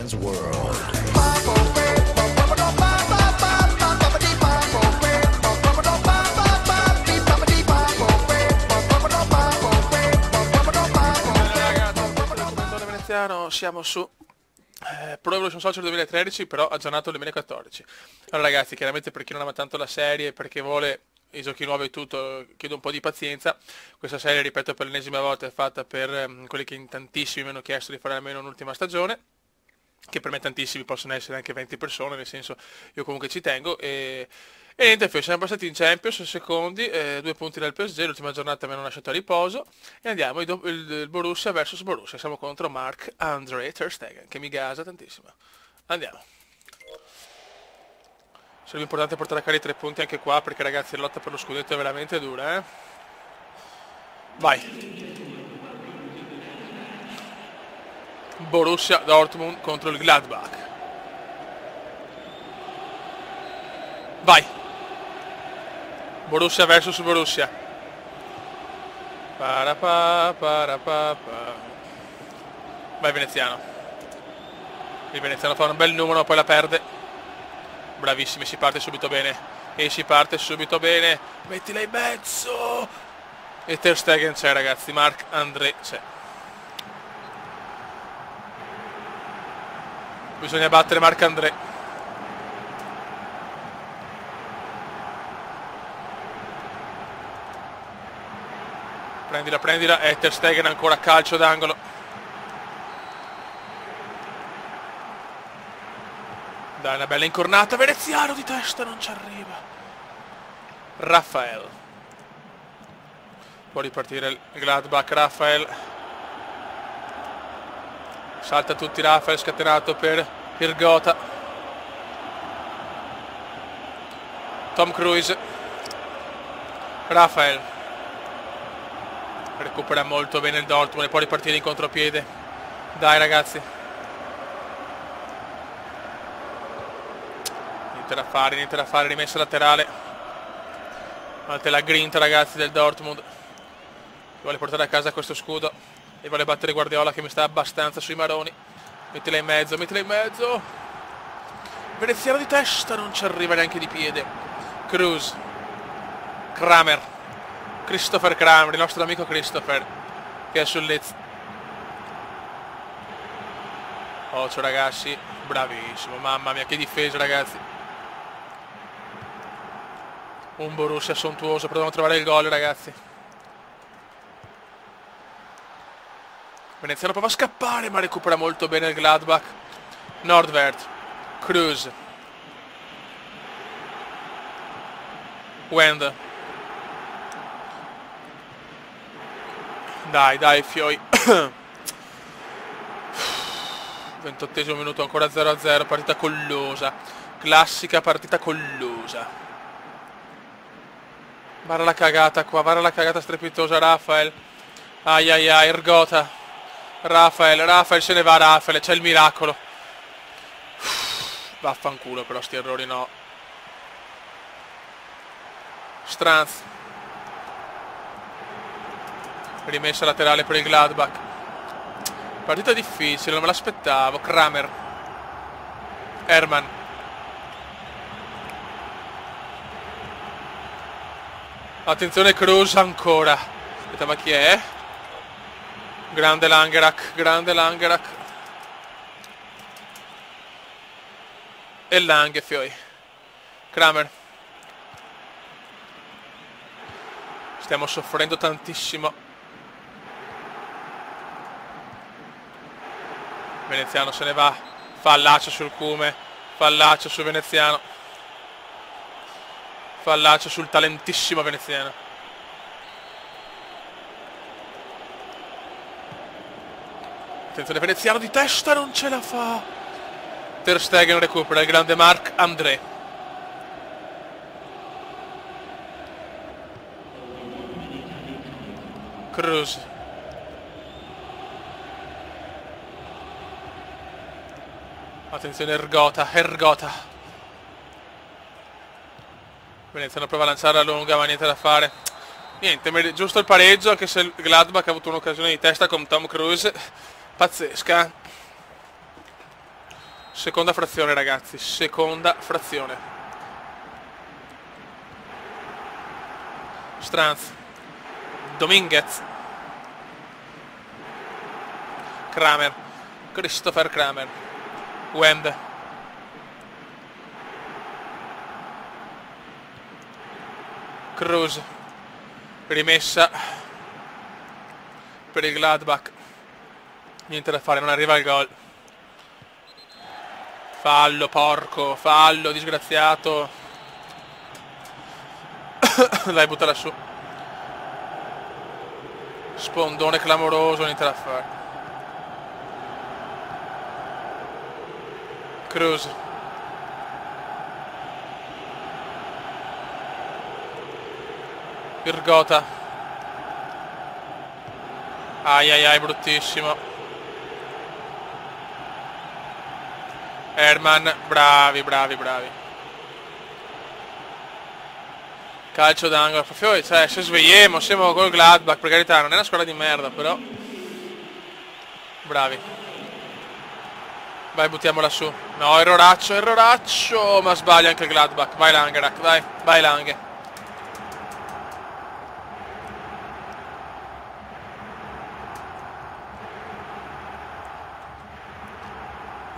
Man's World. Siamo su Pro Evolution Soccer 2013, però aggiornato 2014. Allora ragazzi, chiaramente per chi non ama tanto la serie, perché vuole i giochi nuovi e tutto, chiedo un po' di pazienza. Questa serie, ripeto per l'ennesima volta, è fatta per quelli che in tantissimi mi hanno chiesto di fare almeno un'ultima stagione, che per me tantissimi possono essere anche 20 persone, nel senso io comunque ci tengo. E niente, siamo passati in Champions, secondi, 2 punti dal PSG, l'ultima giornata mi hanno lasciato a riposo, e andiamo, il Borussia vs Borussia, siamo contro Marc-André ter Stegen, che mi gasa tantissimo. Andiamo. Sarebbe importante portare a casa i 3 punti anche qua, perché ragazzi la lotta per lo scudetto è veramente dura, eh. Vai. Borussia Dortmund contro il Gladbach. Vai. Borussia versus Borussia. Parapà. Vai veneziano. Il veneziano fa un bel numero, poi la perde. Bravissimi, si parte subito bene. E si parte subito bene. Mettila in mezzo. E ter Stegen c'è ragazzi, Marc-André c'è. Bisogna battere Marc-André. Prendila, e ter Stegen ancora calcio d'angolo. Dai, una bella incornata, veneziano di testa, non ci arriva. Raphael. Può ripartire il Gladbach, Raphael. Salta tutti Raphael, scatenato per Irgota. Tom Cruise. Raphael. Recupera molto bene il Dortmund e può ripartire in contropiede. Dai ragazzi. Niente da fare, rimessa laterale. Alta la grinta ragazzi del Dortmund, che vuole portare a casa questo scudo e vuole battere Guardiola, che mi sta abbastanza sui maroni. Mettila in mezzo. Veneziano di testa, non ci arriva neanche di piede. Cruz. Kramer. Christopher Kramer, il nostro amico Christopher, che è sul Leeds. Occhio ragazzi, bravissimo, mamma mia che difesa ragazzi. Un Borussia sontuoso, proviamo a trovare il gol ragazzi. Veneziano prova a scappare, ma recupera molto bene il Gladbach. Nordwert. Cruz. Wend. Dai, Fioi. 28esimo minuto, ancora 0-0, partita collosa. Classica partita collosa. Guarda la cagata qua, guarda la cagata strepitosa, Raphael. Ai, Irgota. Raphael, se ne va Raphael, c'è il miracolo. Vaffanculo però, sti errori no. Stranz. Rimessa laterale per il Gladbach. Partita difficile, non me l'aspettavo. Kramer. Hermann. Attenzione Cruz ancora. Aspetta, ma chi è? Grande Langerak. E Lange, Fioi. Kramer. Stiamo soffrendo tantissimo. Veneziano se ne va. Fallaccio sul Cume. Fallaccio su Veneziano. Fallaccio sul talentissimo veneziano. Attenzione veneziano di testa, non ce la fa. ter Stegen recupera, il grande Marc-André. Cruz. Attenzione Irgota. Veneziano prova a lanciare a lunga, ma niente da fare. Niente, giusto il pareggio, anche se il Gladbach ha avuto un'occasione di testa con Tom Cruise pazzesca. Seconda frazione, ragazzi, seconda frazione. Stranz, Dominguez, Kramer, Christopher Kramer, Wend, Cruz, rimessa per il Gladbach, niente da fare, non arriva il gol. Fallo, porco, fallo, disgraziato. Dai, buttala su. Spondone clamoroso, niente da fare. Cruz. Irgota. Ai ai ai, bruttissimo. Herman, bravi, bravi, bravi. Calcio d'angolo, proprio, cioè, se svegliamo, siamo col Gladbach, per carità, non è una squadra di merda, però. Bravi. Vai, buttiamola su. No, erroraccio, ma sbaglia anche il Gladbach. Vai Langerak, vai Lange.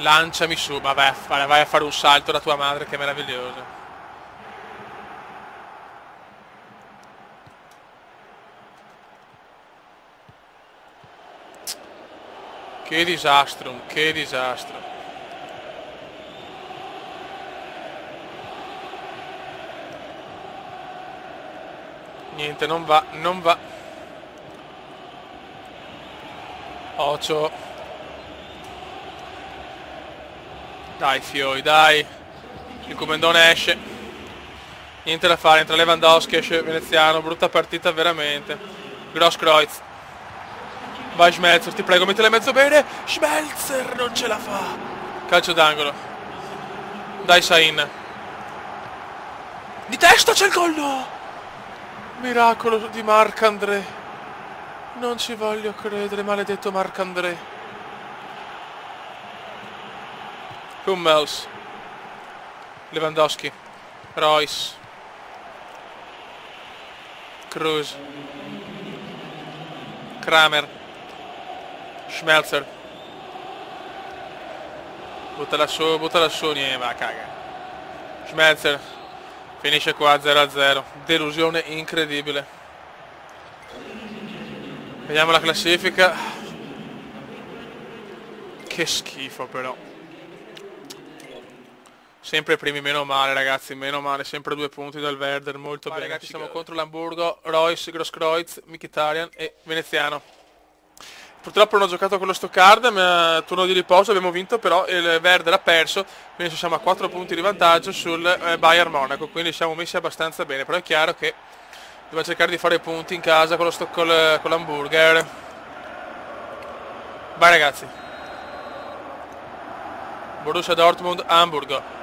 Lanciami su, ma vai a fare un salto da tua madre, che meraviglioso. Che disastro, che disastro. Niente, non va, non va. Ocio. Dai fioi, dai. Il comandone esce. Niente da fare, entra Lewandowski, esce Veneziano. Brutta partita veramente. Grosskreutz. Vai Schmelzer, ti prego, mettila in mezzo bene. Schmelzer non ce la fa. Calcio d'angolo. Dai Sain. Di testa c'è il gol, no! Miracolo di Marc-André. Non ci voglio credere, maledetto Marc-André. Hummels, Lewandowski, Royce, Cruz, Kramer, Schmelzer. Buttala su, niente, va, caga. Schmelzer finisce qua 0-0. Delusione incredibile. Vediamo la classifica. Che schifo però. Sempre primi, meno male ragazzi, meno male, sempre 2 punti dal Werder, molto bene. Ragazzi, siamo contro l'Hamburgo, Royce, Grosskreutz, Mkhitaryan e Veneziano. Purtroppo non ho giocato con lo Stockard, ma turno di riposo abbiamo vinto, però il Werder ha perso, quindi siamo a 4 punti di vantaggio sul Bayern Monaco, quindi siamo messi abbastanza bene, però è chiaro che dobbiamo cercare di fare punti in casa con l'Hamburger. Vai ragazzi. Borussia Dortmund, Hamburgo.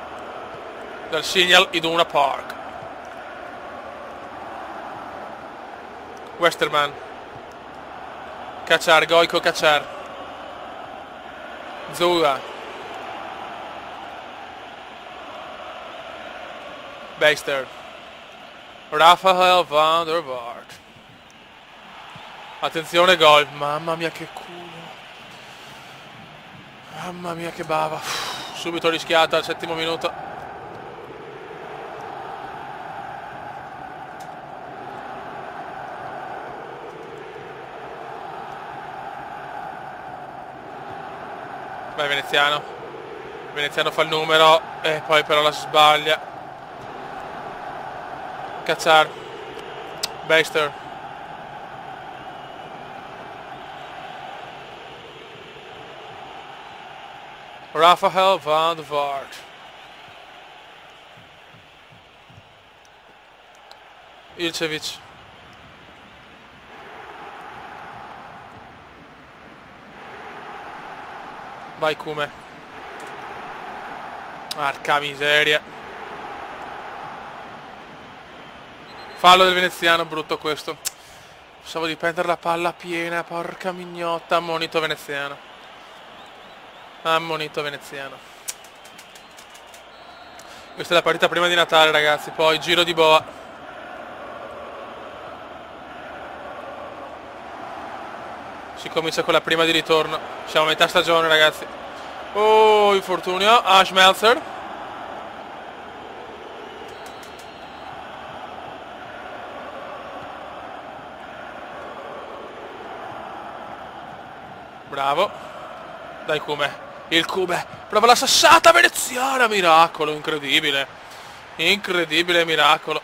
Dal Signal Iduna Park. Westerman. Kačar, Gojko Kačar. Zula. Beister. Rafael van der Vaart. Attenzione, gol. Mamma mia che culo. Mamma mia che bava. Subito rischiata al 7° minuto. Vai Veneziano. Veneziano fa il numero e poi però la sbaglia. Kačar. Beister. Rafael van der Vaart. Ilcevic. Vai Kume. Porca miseria. Fallo del Veneziano, brutto questo. Pensavo di prendere la palla piena, porca mignotta. Ammonito Veneziano. Ammonito Veneziano. Questa è la partita prima di Natale, ragazzi. Poi giro di boa. Si comincia con la prima di ritorno. Siamo a metà stagione, ragazzi. Oh, infortunio. Schmelzer. Bravo. Dai Kume. Il Kume. Prova la sassata veneziana. Miracolo, incredibile. Incredibile miracolo.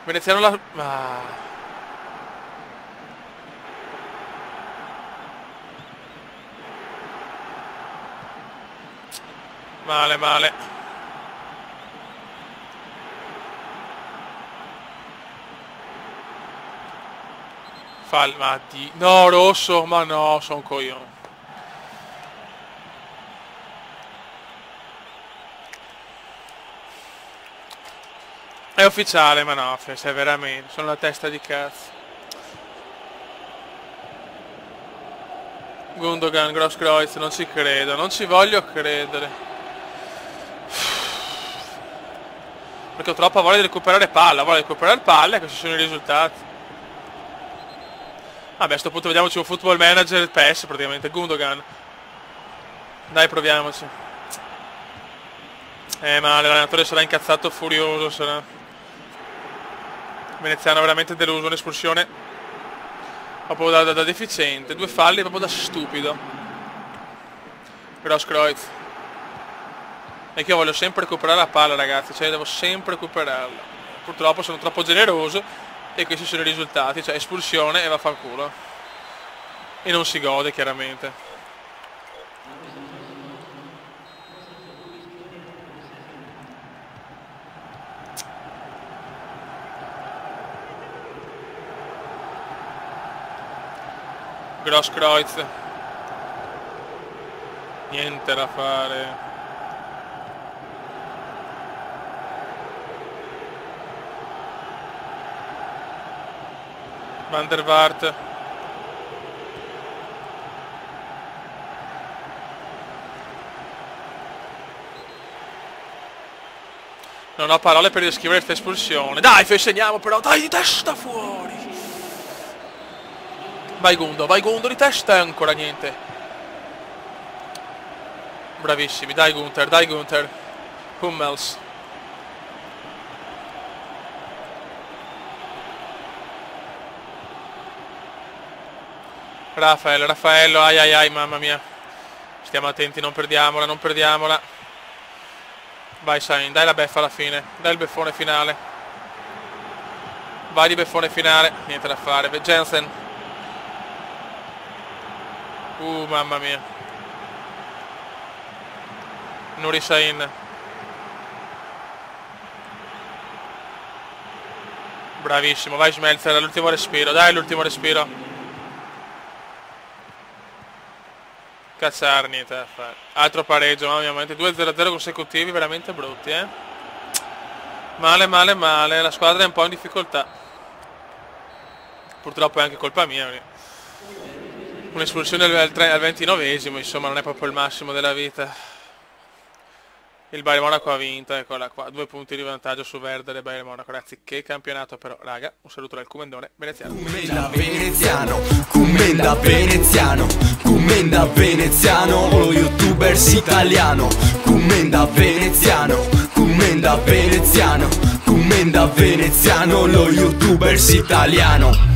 Veneziano la... Male, male. Ma di... No, rosso, ma no, sono un coglione. È ufficiale, ma no, sei veramente... Sono la testa di cazzo. Gundogan, Grosskreutz, non ci credo, non ci voglio credere. Perché ho troppa voglia di recuperare palla, e questi sono i risultati. Vabbè, a sto punto vediamoci un Football Manager PES praticamente. Gundogan. Dai, proviamoci. Ma l'allenatore sarà incazzato furioso, sarà. Veneziano veramente deluso, un'espulsione proprio da deficiente. 2 falli proprio da stupido. Grosskreutz. E che io voglio sempre recuperare la palla, ragazzi, cioè devo sempre recuperarla. Purtroppo sono troppo generoso e questi sono i risultati, cioè espulsione e vaffanculo. E non si gode, chiaramente. Grosskreutz. Niente da fare. Van der Vaart. Non ho parole per descrivere questa espulsione. Dai, segniamo però. Dai, di testa fuori. Vai Gundo, di testa e ancora niente. Bravissimi, dai Gunther. Hummels. Raffaello, ai, mamma mia. Stiamo attenti, non perdiamola. Vai Sain, dai la beffa alla fine. Dai il beffone finale. Vai di beffone finale. Niente da fare. Jensen. Mamma mia. Nuri Sain. Bravissimo, vai Schmelzer, all'ultimo respiro. Dai l'ultimo respiro. Cazzare, niente da fare. Altro pareggio, mamma mia, 2-0-0 consecutivi, veramente brutti, Male, la squadra è un po' in difficoltà. Purtroppo è anche colpa mia. Un'espulsione al 29esimo, insomma, non è proprio il massimo della vita. Il Bayern Monaco ha vinto, eccola qua, 2 punti di vantaggio su Werder e Bayern Monaco, ragazzi, che campionato però, raga, un saluto dal Commendone veneziano. Commenda veneziano, lo youtubers italiano, Commenda veneziano, lo youtubers italiano.